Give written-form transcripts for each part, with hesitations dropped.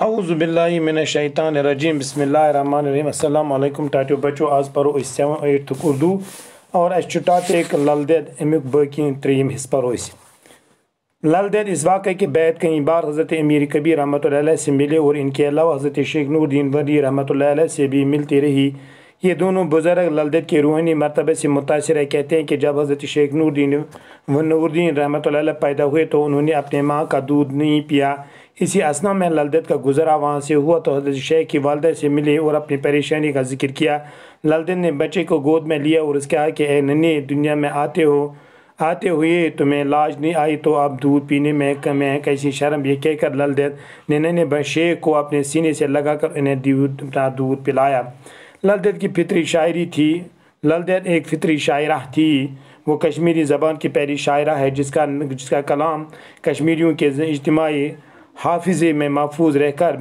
اعوذ باللہ من الشیطان الرجیم بسم اللہ الرحمن الرحیم السلام علیکم ٹاٹیو بچو آز پرو اس 7/8 اردو اور اس ٹاپک لل دید امیک باقی تریم حصہ پرو اس لل دید اس واقعے کے بعد کئی بار حضرت امیر کبیر رحمۃ اللہ علیہ سے ملے اور ان کے علاوہ حضرت شیخ نور الدین ولی رحمۃ اللہ علیہ سے بھی ملتی رہی۔ یہ دونوں بزرگ لل دید کے روحانی مرتبے سے متاثر ہے۔ کہتے ہیں کہ جب حضرت شیخ نور الدین رحمۃ اللہ علیہ پیدا ہوئے تو انہوں نے اپنے ماں کا دودھ نہیں پیا۔ اسی اثنا میں لل دید کا گزرا وہاں سے ہوا تو حضرت شیخ کی والدہ سے ملے اور اپنی پریشانی کا ذکر کیا۔ لل دید نے بچے کو گود میں لیا اور اس کہا کہ اے ننھی، دنیا میں آتے ہوئے تمہیں لاج نہیں آئی تو اب دودھ پینے میں کیسی شرم۔ یہ کہہ کر لل دید نے ننھے شیخ کو اپنے سینے سے لگا کر انہیں دودھ پلایا۔ لل دید کی فطری شاعری تھی۔ لل دید ایک فطری شاعرہ تھی۔ وہ کشمیری زبان کی پہلی شاعرہ ہے جس کا کلام کشمیریوں کے اجتماعی حافظے میں محفوظ رہ کر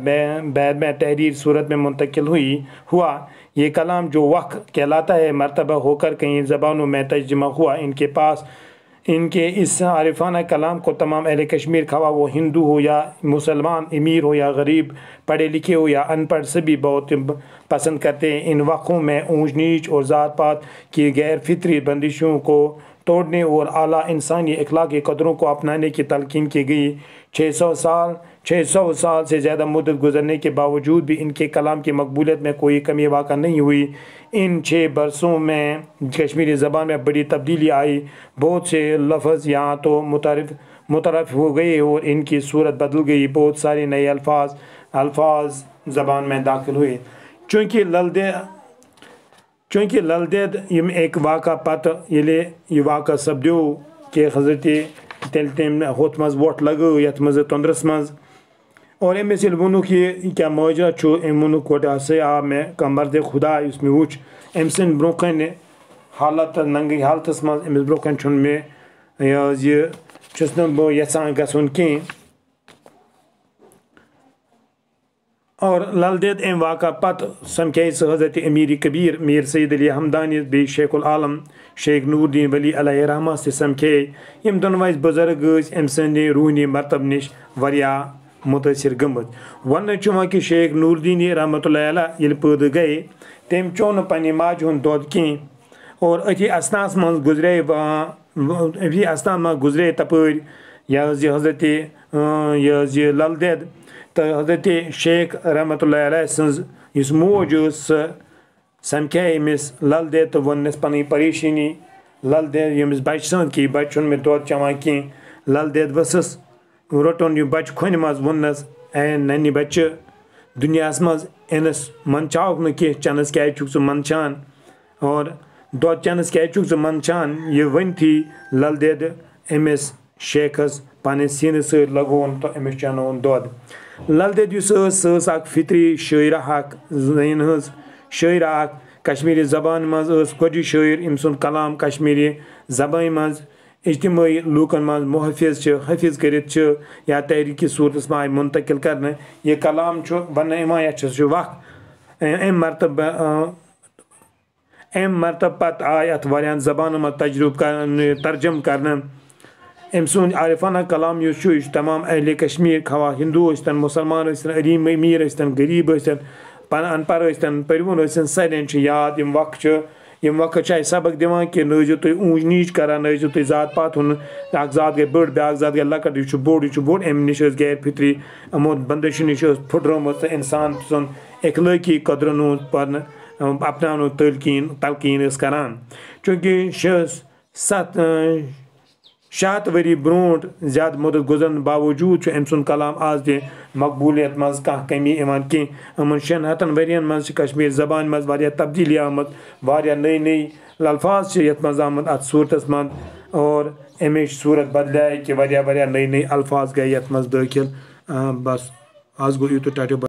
بعد میں تحریر صورت میں منتقل ہوا۔ یہ کلام جو وقت کہلاتا ہے مرتبہ ہو کر کئی زبانوں میں ترجمہ ہوا۔ ان کے اس عارفانہ کلام کو تمام اہل کشمیر خواہ وہ ہندو ہو یا مسلمان، امیر ہو یا غریب، پڑھے لکھے ہو یا ان پڑھ، سبھی بہت پسند کرتے ہیں۔ ان واقعوں میں اونچ نیچ اور ذات پات کی غیر فطری بندشوں کو توڑنے اور اعلیٰ انسانی اخلاقی قدروں کو اپنانے کی تلقین کی گئی۔ 600 سال سے زیادہ مدت گزرنے کے باوجود بھی ان کے کلام کی مقبولیت میں کوئی کمی واقع نہیں ہوئی۔ ان 6 برسوں میں کشمیری زبان میں بڑی تبدیلی آئی۔ بہت سے لفظ یہاں تو متعارف ہو گئے اور ان کی صورت بدل گئی۔ بہت سارے نئے الفاظ زبان میں داخل ہوئے۔ چونکہ لل دید ایک واقعہ پتہ یہ واقعہ سپدیو کہ حضرت تیل تم ہوت مز ووٹ لگو یت مز تندرس مز اور امس ونک یہ کیا ماجرا ونک گوٹ ہسا آ میں مرد خدا اس میں وچ ام سن برو کن حالت ننگی حالتس مز امس برو کن چھن میں یہ چھس نہ یژھان گژھن کہیں۔ اور لل دید ام واقعہ پتہ سمکھے سہ حضرت امیر کبیر میر سید علی ہمدانی بی شیخ العالم شیخ نور الدین ولی علیہ رحمہ سے سمکھے۔ یم دونوے بزرگ ام سند روحانی مرتب نش واریاہ متاثر گمت۔ ون کہ شیخ نور الدین رحمۃ اللہ علیہ یل پید گئے تم چو نہ پنہ ماجہ ہند دود کی اور اتھی استناس من گزرے تپر یہ حضرت یہ لل دید تو حضرت شیخ رحمۃ اللہ علیہ سز اس موج سہ سمکھے امس لل دید تو ونس پن پریشانی۔ لل دید یمس بچہ سند کہ بچہ میں دود چوان کی۔ لل دید ؤسس روٹن یہ بچہ کھن مز ونس اے ننہ بچہ دنیا مز انس منچاؤ نا کی چنس کیا ژ منچان اور دود چنس کیا ژ منچان۔ یہ ونتھی لل دید امس شیخس پن سینہ ست لگون تو امس چنون دود۔ لل دید اس اخ فطری شاعرہ اخ زین ہز شاعرہ اخ کشمیری زبان مز گۄڈٕ شاعر ام سن کلام کشمیری زبان مز اجتماعی لوکن مز محفظ حفظ کرت یا تحریکی صورتس میں منتقل کرنے۔ یہ کلام ون یت وقت ام مرتبہ پتہ آئی ات واریاہن زبانن مز ترجم کرنے۔ ام سن عارفانہ کلام یہ تمام اہل کشمیر خواہ ہندو ٲسۍتن مسلمان ٲسۍتن امیر ٲسۍتن غریب ٲسۍتن ان پڑھ ٲسۍتن پٔرۍوُن ٲسۍتن سارنٕے چھِ یاد یم وقت چھِ اَسہِ سبق دِوان کہ نہ ٲسۍزیو تُہۍ اونچ نیچ کران، نہ ٲسۍزیو تُہۍ ذات پات ہُنٛد اکھ ذات گٔے بٔڑ بیٛاکھ ذات گٔے لۄکٕٹ، یہِ چھُ بوٚڑ یہِ چھُ بوٚڑ۔ امہِ نِش ٲس غیر فطری یِمو بندشو نِش ٲس پھٕٹرٲومٕژ تہٕ اِنسان سُنٛد اخلٲقی قدرن ہُنٛد پرنہٕ اپناونُک تلقیٖن ٲس کران۔ چوٗنٛکہِ 600 ؤری برونٛٹھ زیادٕ مدت گزرنہٕ باوجوٗد چھُ أمۍ سُنٛد کلام آز تہِ مقبولیت منٛز کانٛہہ کمی یِوان کینٛہہ۔ یِمن 600 ؤرین منٛز چھِ کشمیٖر زبانہِ منٛز واریاہ تبدیٖلی آمٕژ، واریاہ نٔے الفاظ چھِ یتھ منٛز آمٕتۍ اتھ صوٗرتس منٛز اور امِچ صوٗرت بدلے کہ واریاہ نٔے الفاظ گٔے یتھ منٛز دٲخل۔ بس آز گوٚو یوٗتاہ ٹاٹیو۔